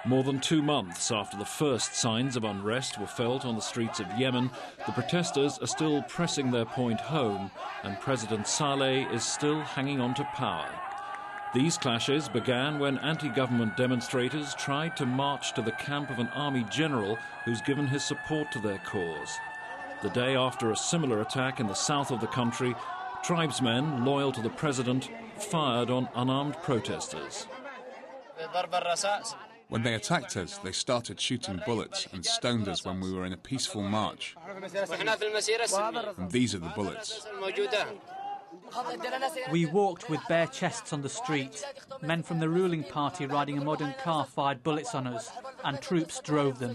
More than 2 months after the first signs of unrest were felt on the streets of Yemen, the protesters are still pressing their point home, and President Saleh is still hanging on to power. These clashes began when anti-government demonstrators tried to march to the camp of an army general who's given his support to their cause. The day after a similar attack in the south of the country, tribesmen loyal to the president fired on unarmed protesters. When they attacked us, they started shooting bullets and stoned us when we were in a peaceful march. And these are the bullets. We walked with bare chests on the street. Men from the ruling party riding a modern car fired bullets on us, and troops drove them.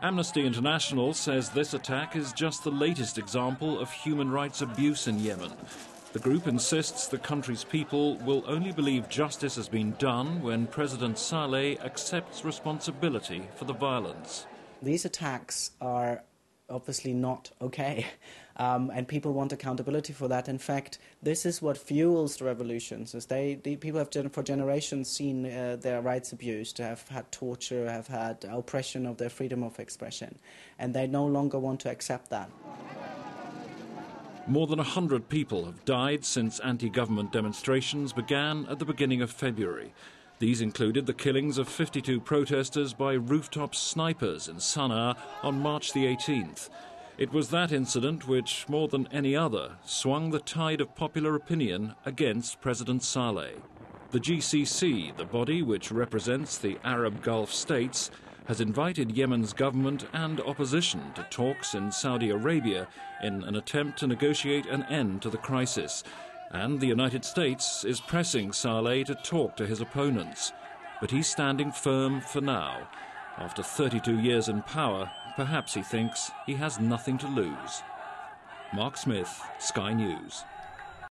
Amnesty International says this attack is just the latest example of human rights abuse in Yemen. The group insists the country's people will only believe justice has been done when President Saleh accepts responsibility for the violence. These attacks are obviously not okay, and people want accountability for that. In fact, this is what fuels the revolutions. The people have for generations seen their rights abused, have had torture, have had oppression of their freedom of expression, and they no longer want to accept that. More than 100 people have died since anti-government demonstrations began at the beginning of February. These included the killings of 52 protesters by rooftop snipers in Sana'a on March the 18th. It was that incident which, more than any other, swung the tide of popular opinion against President Saleh. The GCC, the body which represents the Arab Gulf states, has invited Yemen's government and opposition to talks in Saudi Arabia in an attempt to negotiate an end to the crisis. And the United States is pressing Saleh to talk to his opponents. But he's standing firm for now. After 32 years in power, perhaps he thinks he has nothing to lose. Mark Smith, Sky News.